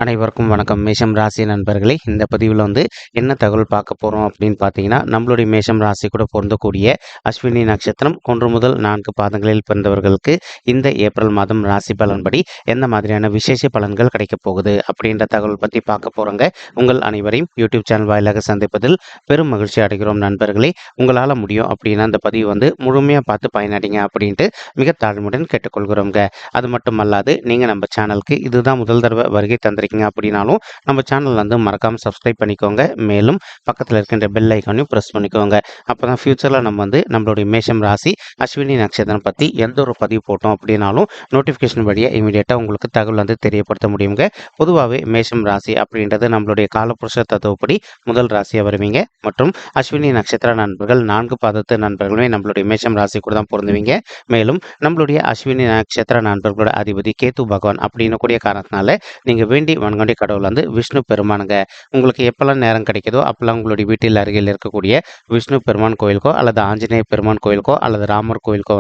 அனைவருக்கும் வணக்கம். மேஷம் ராசி நண்பர்களே, இந்த பதிவில் என்ன தகவல் பார்க்க போகிறோம் அப்படின்னு பார்த்தீங்கன்னா, நம்மளுடைய மேஷம் ராசி கூட பொருந்தக்கூடிய அஸ்வினி நட்சத்திரம் 1 முதல் 4 பாதங்களில் பிறந்தவர்களுக்கு இந்த ஏப்ரல் மாதம் ராசி பலன்படி எந்த மாதிரியான விசேஷ பலன்கள் கிடைக்கப் போகுது அப்படின்ற தகவல் பற்றி பார்க்க போகிறோங்க. உங்கள் அனைவரையும் யூடியூப் சேனல் வாயிலாக சந்திப்பதில் பெரும் மகிழ்ச்சி அடைகிறோம் நண்பர்களே. உங்களால் முடியும் அப்படின்னா அந்த பதிவு முழுமையாக பார்த்து பயனடைங்க அப்படின்ட்டு மிக தாழ்மையுடன் கேட்டுக்கொள்கிறோங்க. அது மட்டும் அல்லாது நீங்கள் நம்ம சேனலுக்கு இதுதான் முதல் தடவை வருகை தந்திருக்கீங்க அப்படின்னாலும் நம்ம சேனல் மறக்காம சப்ஸ்கிரைப் பண்ணிக்கோங்க. மேலும் பக்கத்தில் இருக்கின்ற பெல் ஐக்கானையும் ப்ரெஸ் பண்ணிக்கோங்க. அப்பதான் ஃபியூச்சரில் நம்ம நம்மளுடைய மேஷம் ராசி அஸ்வினி நட்சத்திரம் பற்றி எந்த ஒரு பதிவு போட்டோம் அப்படின்னாலும் நோட்டிஃபிகேஷன் வழியாக இமீடியட்டாக உங்களுக்கு தகவல் தெரியப்படுத்த முடியுங்க. பொதுவாகவே மேஷம் ராசி அப்படின்றது நம்மளுடைய காலப்புருஷ தத்துவப்படி முதல் ராசியாக வருவீங்க. மற்றும் அஸ்வினி நட்சத்திர நண்பர்கள் 4 பாதத்து நண்பர்களுமே நம்மளுடைய மேஷம் ராசி கூட தான் பொருந்துவீங்க. மேலும் நம்மளுடைய அஸ்வினி நட்சத்திர நண்பர்களோட அதிபதி கேத்து பகவான் அப்படின்னு கூடிய காரணத்தினால நீங்கள் வேண்டி வணங்கக்கூடிய கடவுள் விஷ்ணு பெருமானுங்க. உங்களுக்கு எப்பெல்லாம் நேரம் கிடைக்குதோ அப்பெல்லாம் உங்களுடைய வீட்டில் அருகில் இருக்கக்கூடிய விஷ்ணு பெருமான் கோயிலுக்கோ அல்லது ஆஞ்சநேய பெருமான் கோயிலுக்கோ அல்லது ராமர் கோயிலுக்கோ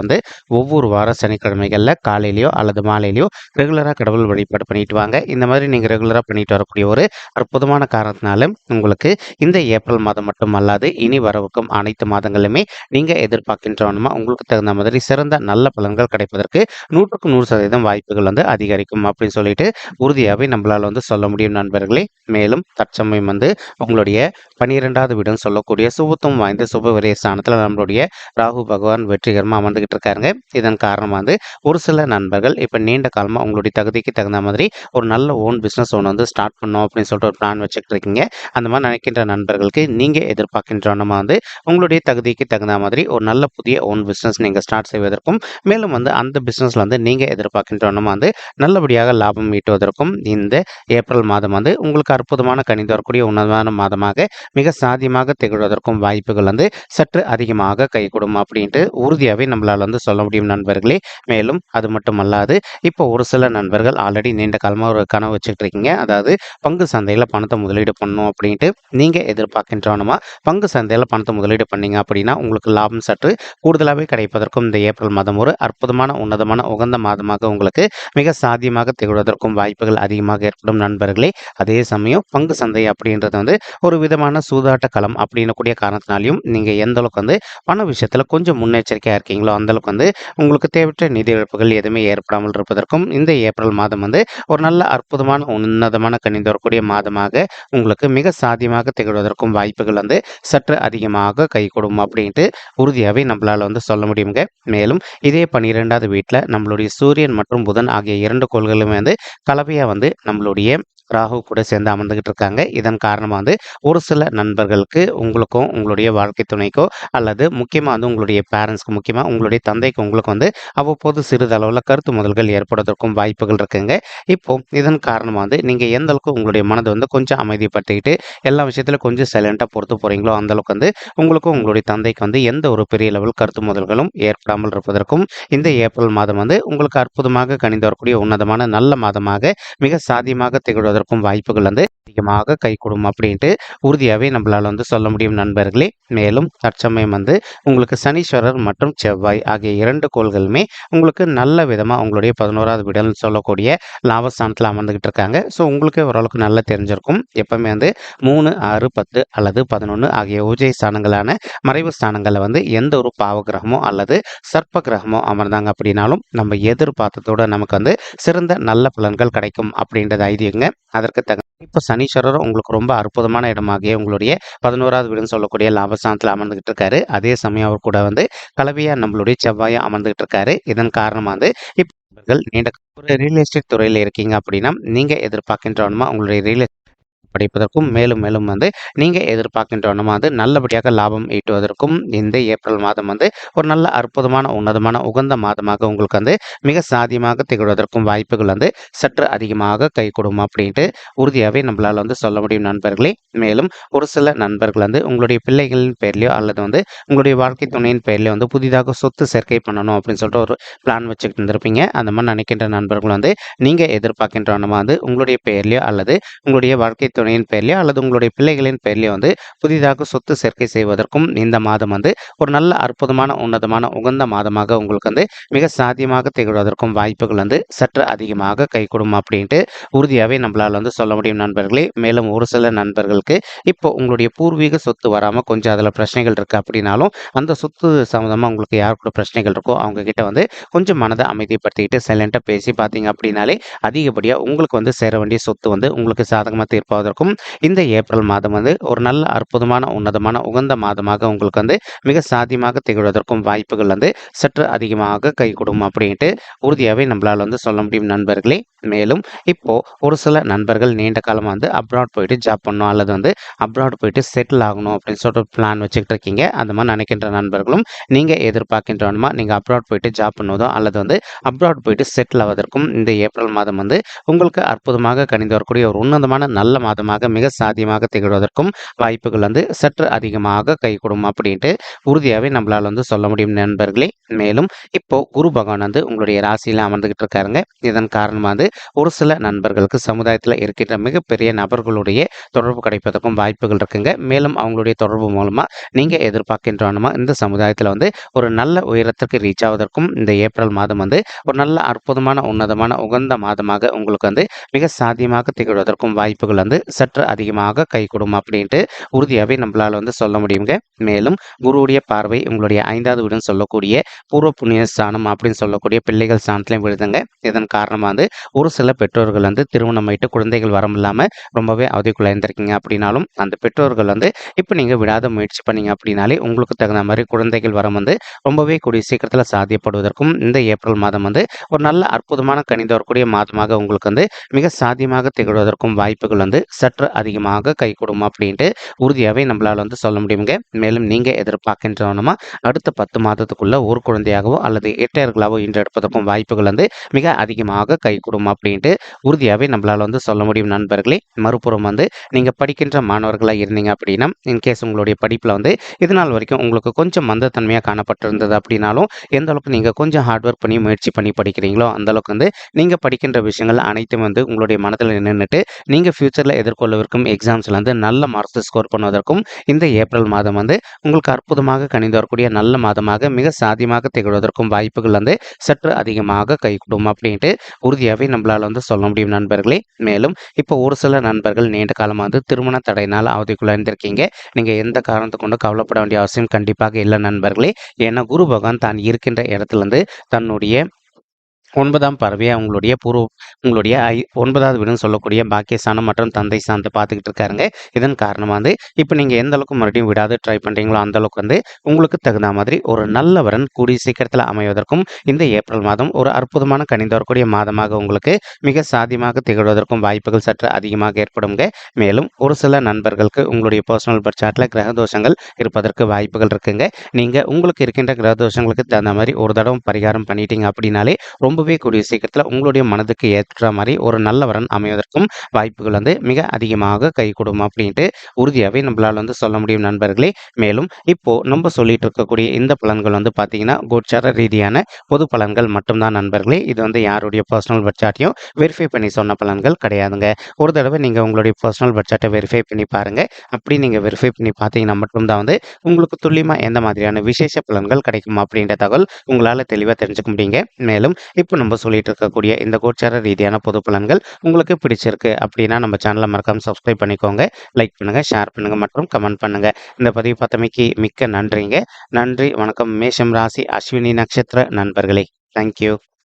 ஒவ்வொரு வாரம் சனிக்கிழமைகளில் காலையிலையோ அல்லது மாலையிலையோ ரெகுலராக கடவுள் வழிபாடு பண்ணிட்டு வாங்க. இந்த மாதிரி நீங்கள் ரெகுலராக பண்ணிட்டு வரக்கூடிய ஒரு அற்புதமான காரணத்தினால உங்களுக்கு இந்த ஏப்ரல் மாதம் மட்டும் அல்லாது இனி வரவிருக்கும் அனைத்து மாதங்களுமே நீங்கள் எதிர்பார்க்கின்றவனுமா உங்களுக்கு தகுந்த மாதிரி சிறந்த நல்ல பலன்கள் கிடைப்பதற்கு 100க்கு 100% வாய்ப்புகள் அதிகரிக்கும் அப்படின்னு சொல்லிட்டு உறுதியாகவே நம்மளால் சொல்ல முடியும் நண்பர்களே. மேலும் தற்சமயம் உங்களுடைய 12வது வீடுன்னு சொல்லக்கூடிய சுபத்துவம் வாய்ந்த சுப விரய ஸ்தானத்தில் நம்மளுடைய ராகு பகவான் வெற்றிகரமாக அமர்ந்துகிட்டு இருக்காருங்க. இதன் காரணமாக ஒரு சில நண்பர்கள் இப்போ நீண்ட காலமாக உங்களுடைய தகுதிக்கு தகுந்த மாதிரி ஒரு நல்ல ஓன் பிஸ்னஸ் ஒன்று ஸ்டார்ட் பண்ணோம் அப்படின்னு சொல்லிட்டு ஒரு பிளான் வச்சுக்கிட்டு இருக்கீங்க. அந்த மாதிரி நினைக்கின்ற நண்பர்களுக்கு நீங்கள் எதிர்பார்க்கின்ற உங்களுடைய தகுதிக்கு தகுந்த மாதிரி ஒரு நல்ல புதிய ஓன் பிஸ்னஸ் நீங்கள் ஸ்டார்ட் செய்வதற்கும் மேலும் அந்த பிஸ்னஸ்ல நீங்கள் எதிர்பார்க்கின்ற நல்லபடியாக லாபம் ஈட்டுவதற்கும் இந்த ஏப்ரல் மாதம் உங்களுக்கு அற்புதமான கணிந்து வரக்கூடிய உன்னதமான மாதமாக மிக சாத்தியமாக திகழ்வதற்கும் வாய்ப்புகள் சற்று அதிகமாக கைகூடும் அப்படின்ட்டு உறுதியாகவே நம்மளால் சொல்ல முடியும் நண்பர்களே. மேலும் அது மட்டும் அல்லாது இப்போ ஒரு சில நண்பர்கள் ஆல்ரெடி நீண்ட காலமாக ஒரு கனவு வச்சுக்கிட்டு இருக்கீங்க. அதாவது பங்கு சந்தையில் பணத்தை முதலீடு பண்ணணும் அப்படின்ட்டு நீங்கள் எதிர்பார்க்கின்றவனமா பங்கு சந்தையில் பணத்தை முதலீடு பண்ணீங்க அப்படின்னா உங்களுக்கு லாபம் சற்று கூடுதலாகவே கிடைப்பதற்கும் இந்த ஏப்ரல் மாதம் ஒரு அற்புதமான உன்னதமான உகந்த மாதமாக உங்களுக்கு மிக சாத்தியமாக திகழ்வதற்கும் வாய்ப்புகள் அதிகமாக ஏற்படும் நண்பர்களே. அதே சமயம் பங்கு சந்தை அப்படின்றது ஒரு விதமான சூதாட்ட களம் அப்படின்னு கூடிய காரணத்தினாலையும் நீங்கள் எந்த அளவுக்கு பண விஷயத்தில் கொஞ்சம் முன்னெச்சரிக்கையாக இருக்கீங்களோ அந்த அளவுக்கு உங்களுக்கு தேவையற்ற நிதி இழப்புகள் எதுவுமே ஏற்படாமல் இருப்பதற்கும் இந்த ஏப்ரல் மாதம் ஒரு நல்ல அற்புதமான உன்னதமான கணிந்து வரக்கூடிய மாதமாக உங்களுக்கு மிக சாத்தியமாக திகழ்வதற்கும் வாய்ப்புகள் சற்று அதிகமாக கைகூடும் அப்படின்ட்டு உறுதியாகவே நம்மளால் சொல்ல முடியுங்க. மேலும் இதே 12வது வீட்டில் நம்மளுடைய சூரியன் மற்றும் புதன் ஆகிய 2 கோள்களுமே கலவையாக நம்மளுடைய ராகு கூட சேர்ந்து அமர்ந்துகிட்டு இருக்காங்க. இதன் காரணமாக ஒரு சில நண்பர்களுக்கு உங்களுக்கும் உங்களுடைய வாழ்க்கை துணைக்கோ அல்லது முக்கியமாக உங்களுடைய பேரண்ட்ஸ்க்கு முக்கியமாக உங்களுடைய தந்தைக்கு உங்களுக்கு அவ்வப்போது சிறிதளவில் கருத்து முதல்கள் ஏற்படுவதற்கும் வாய்ப்புகள் இருக்குங்க. இப்போ இதன் காரணமாக நீங்கள் எந்த அளவுக்கு உங்களுடைய மனதை கொஞ்சம் அமைதிப்படுத்திக்கிட்டு எல்லா விஷயத்திலும் கொஞ்சம் சைலண்டாக பொறுத்து போகிறீங்களோ அந்த அளவுக்கு உங்களுக்கும் உங்களுடைய தந்தைக்கு எந்த ஒரு பெரிய லெவல் கருத்து முதல்களும் ஏற்படாமல் இருப்பதற்கும் இந்த ஏப்ரல் மாதம் உங்களுக்கு அற்புதமாக கணிந்து வரக்கூடிய உன்னதமான நல்ல மாதமாக மிக சாத்தியமாக திகழ்வதற்கு வாய்ப்புகள் அதிகமாக கைகூடும் அப்படின்ட்டு உறுதியாகவே நம்மளால சொல்ல முடியும் நண்பர்களே. மேலும் தற்சமயம் உங்களுக்கு சனீஸ்வரர் மற்றும் செவ்வாய் ஆகிய 2 கோள்களுமே உங்களுக்கு நல்ல விதமாக உங்களுடைய 11வது வீடுன்னு சொல்லக்கூடிய லாபஸ்தானத்தில் அமர்ந்துகிட்டு இருக்காங்க. ஸோ உங்களுக்கு ஓரளவுக்கு நல்லா தெரிஞ்சிருக்கும். எப்பவுமே 3, 6, 10 அல்லது 11 ஆகிய ஊஜை ஸ்தானங்களான மறைவு ஸ்தானங்களில் எந்த ஒரு பாவ கிரகமோ அல்லது சர்ப்ப கிரகமோ அமர்ந்தாங்க அப்படின்னாலும் நம்ம எதிர்பார்த்ததோட நமக்கு சிறந்த நல்ல பலன்கள் கிடைக்கும் அப்படின்றது ஐதீகங்க. அதற்கு இப்போ சனீஸ்வரர் உங்களுக்கு ரொம்ப அற்புதமான இடமாகிய உங்களுடைய 11வது வீடுன்னு சொல்லக்கூடிய லாபஸ்தானத்தில் அமர்ந்துகிட்டு இருக்காரு. அதே சமயம் அவர் கூட கலவையா நம்மளுடைய செவ்வாயா அமர்ந்துகிட்டு இருக்காரு. இதன் காரணமாக இப்போ நீண்ட ஒரு ரியல் எஸ்டேட் துறையில் இருக்கீங்க அப்படின்னா நீங்க எதிர்பார்க்கின்றவனுமா உங்களுடைய ரியல் படிப்பதற்கும் மேலும் மேலும் நீங்கள் எதிர்பார்க்கின்ற நல்லபடியாக லாபம் ஈட்டுவதற்கும் இந்த ஏப்ரல் மாதம் ஒரு நல்ல அற்புதமான உன்னதமான உகந்த மாதமாக உங்களுக்கு மிக சாத்தியமாக திகழ்வதற்கும் வாய்ப்புகள் சற்று அதிகமாக கைகூடும் அப்படின்ட்டு உறுதியாகவே நம்மளால் சொல்ல முடியும் நண்பர்களே. மேலும் ஒரு சில நண்பர்கள் உங்களுடைய பிள்ளைகளின் பேர்லையோ அல்லது உங்களுடைய வாழ்க்கை துணையின் பேர்லையோ புதிதாக சொத்து சேர்க்கை பண்ணணும் அப்படின்னு சொல்லிட்டு ஒரு பிளான் வச்சுக்கிட்டு இருந்திருப்பீங்க. அந்த மாதிரி நினைக்கின்ற நண்பர்கள் நீங்கள் எதிர்பார்க்கின்ற உங்களுடைய பேர்லையோ அல்லது உங்களுடைய வாழ்க்கை துணையின் பெயர்லையோ அல்லது உங்களுடைய பிள்ளைகளின் பெயர்லையோ வந்து புதிதாக சொத்து சேர்க்கை செய்வதற்கும் இந்த மாதம் வந்து ஒரு நல்ல அற்புதமான உன்னதமான உகந்த மாதமாக உங்களுக்கு வந்து மிக சாத்தியமாக திகழ்வதற்கும் வாய்ப்புகள் வந்து சற்று அதிகமாக கைகூடும் அப்படின்ட்டு உறுதியாகவே நம்மளால் வந்து சொல்ல முடியும் நண்பர்களே. மேலும் ஒரு சில நண்பர்களுக்கு இப்போ உங்களுடைய பூர்வீக சொத்து வராமல் கொஞ்சம் அதில் பிரச்சனைகள் இருக்குது அப்படின்னாலும் அந்த சொத்து சம்மந்தமாக உங்களுக்கு யார் கூட பிரச்சனைகள் இருக்கோ அவங்க கிட்ட வந்து கொஞ்சம் மனதை அமைதிப்படுத்திக்கிட்டு சைலண்டாக பேசி பார்த்தீங்க அப்படின்னாலே அதிகப்படியாக உங்களுக்கு வந்து சேர வேண்டிய சொத்து வந்து உங்களுக்கு சாதகமாக தீர்ப்பதற்கும் இந்த ஏப்ரல் மாதம் வந்து ஒரு நல்ல அற்புதமான உன்னதமான உகந்த மாதமாக உங்களுக்கு வந்து மிக சாத்தியமாக திகழ்வதற்கும் வாய்ப்புகள் வந்து சற்று அதிகமாக கைகூடும் அப்படின்ட்டு உறுதியாகவே நம்மளால் வந்து சொல்ல முடியும் நண்பர்களே. மேலும் இப்போ ஒரு சில நண்பர்கள் நீண்ட காலமாக வந்து அப்ராட் போயிட்டு ஜாப் பண்ணணும் அல்லது வந்து அப்ராட் போயிட்டு செட்டில் ஆகணும் அப்படின்னு சொல்லிட்டு பிளான் வச்சுக்கிட்டு இருக்கீங்க. அந்த மாதிரி நினைக்கின்ற நண்பர்களும் நீங்கள் எதிர்பார்க்கின்றவனுமா நீங்கள் அப்ராட் போயிட்டு ஜாப் பண்ணுவதோ அல்லது வந்து அப்ராட் போயிட்டு செட்டில் ஆவதற்கும் இந்த ஏப்ரல் மாதம் வந்து உங்களுக்கு அற்புதமாக கணிந்து வரக்கூடிய ஒரு உன்னதமான நல்ல மாதமாக மிக சாத்தியமாக திகழ்வதற்கும் வாய்ப்புகள் வந்து சற்று அதிகமாக கைகூடும் அப்படின்ட்டு உறுதியாகவே நம்மளால் வந்து சொல்ல முடியும் நண்பர்களே. மேலும் இப்போ குரு பகவான் வந்து உங்களுடைய ராசியில் அமர்ந்துகிட்டு இருக்காருங்க. இதன் காரணமாக வந்து ஒரு சில நண்பர்களுக்கு சமுதாயத்தில் இருக்கின்ற மிகப்பெரிய நபர்களுடைய தொடர்பு கிடைப்பதற்கும் வாய்ப்புகள் இருக்குங்க. மேலும் அவங்களுடைய தொடர்பு மூலமாக நீங்கள் எதிர்பார்க்கின்றவனுமா இந்த சமுதாயத்தில் வந்து ஒரு நல்ல உயரத்திற்கு ரீச் ஆவதற்கும் இந்த ஏப்ரல் மாதம் வந்து ஒரு நல்ல அற்புதமான உன்னதமான உகந்த மாதமாக உங்களுக்கு வந்து மிக சாத்தியமாக திகழ்வதற்கும் வாய்ப்புகள் வந்து சற்று அதிகமாக கைகூடும் அப்படின்ட்டு உறுதியாகவே நம்மளால் வந்து சொல்ல முடியுங்க. மேலும் குருவுடைய பார்வை உங்களுடைய 5வது வீடுன்னு சொல்லக்கூடிய பூர்வ புண்ணிய ஸ்தானம் அப்படின்னு சொல்லக்கூடிய பிள்ளைகள் ஸ்தானத்திலையும் விழுதுங்க. இதன் காரணமாக வந்து ஒரு சில பெற்றோர்கள் வந்து திருமணம் ஆயிட்டு குழந்தைகள் வரம் இல்லாமல் ரொம்பவே அவதிக்குள்ளாயிருந்திருக்கீங்க அப்படின்னாலும் அந்த பெற்றோர்கள் வந்து இப்போ நீங்கள் விடாத முயற்சி பண்ணீங்க அப்படின்னாலே உங்களுக்கு தகுந்த மாதிரி குழந்தைகள் வரம் வந்து ரொம்பவே கூடிய சீக்கிரத்தில் சாத்தியப்படுவதற்கும் இந்த ஏப்ரல் மாதம் வந்து ஒரு நல்ல அற்புதமான கணிந்து வரக்கூடிய மாதமாக உங்களுக்கு வந்து மிக சாத்தியமாக திகழ்வதற்கும் வாய்ப்புகள் வந்து சற்று அதிகமாக கைகூடும் அப்படின்ட்டு உறுதியாகவே நம்மளால் வந்து சொல்ல முடியுங்க. மேலும் நீங்கள் எதிர்பார்க்கின்றவனமா அடுத்த 10 மாதத்துக்குள்ள ஒரு குழந்தையாகவோ அல்லது இரட்டையர்களாகவோ ஈன்றெடுப்பதற்கும் வாய்ப்புகள் வந்து மிக அதிகமாக கைகூடும் அப்படின்ட்டு உறுதியாகவே நம்மளால் வந்து சொல்ல முடியும் நண்பர்களே. மறுபுறம் வந்து நீங்கள் படிக்கின்ற மாணவர்களாக இருந்தீங்க அப்படின்னா இன்கேஸ் உங்களுடைய படிப்பில் வந்து இது நாள் வரைக்கும் உங்களுக்கு கொஞ்சம் மந்தத்தன்மையாக காணப்பட்டிருந்தது அப்படின்னாலும் எந்த அளவுக்கு நீங்கள் கொஞ்சம் ஹார்ட் ஒர்க் பண்ணி முயற்சி பண்ணி படிக்கிறீங்களோ அந்த அளவுக்கு வந்து நீங்கள் படிக்கின்ற விஷயங்கள் அனைத்தும் வந்து உங்களுடைய மனதில் நின்றுட்டு நீங்கள் ஃபியூச்சரில் எதிர்கொள்ளவிருக்கும் எக்ஸாம்ஸில் வந்து நல்ல மார்க்ஸ் ஸ்கோர் பண்ணுவதற்கும் இந்த ஏப்ரல் மாதம் வந்து உங்களுக்கு அற்புதமாக கணிந்து வரக்கூடிய நல்ல மாதமாக மிக சாத்தியமாக திகழ்வதற்கும் வாய்ப்புகள் வந்து சற்று அதிகமாக கைகூடும் அப்படின்ட்டு உறுதியாகவே நம்மளால் வந்து சொல்ல முடியும் நண்பர்களே. மேலும் இப்போ ஒரு சில நண்பர்கள் நீண்ட காலமாக வந்து திருமண தடையினால் அவதிக்குள்ளாயிருந்திருக்கீங்க. நீங்கள் எந்த காரணத்தை கொண்டு கவலைப்பட வேண்டிய அவசியம் கண்டிப்பாக இல்லை நண்பர்களே. ஏன்னா குரு பகவான் தான் இருக்கின்ற இடத்துலேருந்து தன்னுடைய 9ஆம் பார்வையை உங்களுடைய 9வது வீடுன்னு சொல்லக்கூடிய பாக்கியஸ்தானம் மற்றும் தந்தை ஸ்தானத்தை பார்த்துக்கிட்டு இருக்காருங்க. இதன் காரணமாக வந்து இப்போ நீங்கள் எந்த அளவுக்கு மறுபடியும் விடாது ட்ரை பண்ணுறீங்களோ அந்த அளவுக்கு வந்து உங்களுக்கு தகுந்த மாதிரி ஒரு நல்ல வரன் கூடிய சீக்கிரத்தில் அமைவதற்கும் இந்த ஏப்ரல் மாதம் ஒரு அற்புதமான கணிந்து வரக்கூடிய மாதமாக உங்களுக்கு மிக சாத்தியமாக திகழ்வதற்கும் வாய்ப்புகள் சற்று அதிகமாக ஏற்படுங்க. மேலும் ஒரு சில நண்பர்களுக்கு உங்களுடைய பர்சனல் பட்சாட்டில் கிரக தோஷங்கள் இருப்பதற்கு வாய்ப்புகள் இருக்குங்க. நீங்கள் உங்களுக்கு இருக்கின்ற கிரக தோஷங்களுக்கு தகுந்த மாதிரி ஒரு தடவை பரிகாரம் பண்ணிட்டீங்க அப்படின்னாலே ரொம்பவே கூடிய சீக்கிரத்தில் உங்களுடைய மனதுக்கு ஏற்ற மாதிரி ஒரு நல்ல வரன் அமைவதற்கும் வாய்ப்புகள் வந்து மிக அதிகமாக கைகூடும் அப்படின்ட்டு உறுதியாகவே நம்மளால் வந்து சொல்ல முடியும் நண்பர்களே. மேலும் இப்போ நம்ம சொல்லிட்டு இருக்கக்கூடிய இந்த பலன்கள் வந்து பார்த்தீங்கன்னா கோச்சார ரீதியான பொது பலன்கள் மட்டும்தான் நண்பர்களே. இது வந்து யாருடைய பர்சனல் பட்ஜெட்டையும் வெரிஃபை பண்ணி சொன்ன பலன்கள் கிடையாதுங்க. ஒரு தடவை நீங்கள் உங்களுடைய பர்சனல் பட்ஜெட்டை வெரிஃபை பண்ணி பாருங்கள். அப்படி நீங்கள் வெரிஃபை பண்ணி பார்த்தீங்கன்னா மட்டும்தான் வந்து உங்களுக்கு துல்லியமாக எந்த மாதிரியான விசேஷ பலன்கள் கிடைக்கும் அப்படின்ற தகவல் உங்களால் தெளிவாக தெரிஞ்சுக்க முடியுங்க. மேலும் இப்போ நம்ம சொல்லிட்டு இருக்கக்கூடிய இந்த கோச்சார ரீதியான பொது பலன்கள் உங்களுக்கு பிடிச்சிருக்கு அப்படின்னா நம்ம சேனலை மறக்காம சப்ஸ்கிரைப் பண்ணிக்கோங்க. லைக் பண்ணுங்க, ஷேர் பண்ணுங்க மற்றும் கமெண்ட் பண்ணுங்க. இந்த பதிவு பார்த்தமைக்கு மிக்க நன்றிங்க. நன்றி, வணக்கம். மேஷம் ராசி அஸ்வினி நட்சத்திர நண்பர்களே. தேங்க்யூ.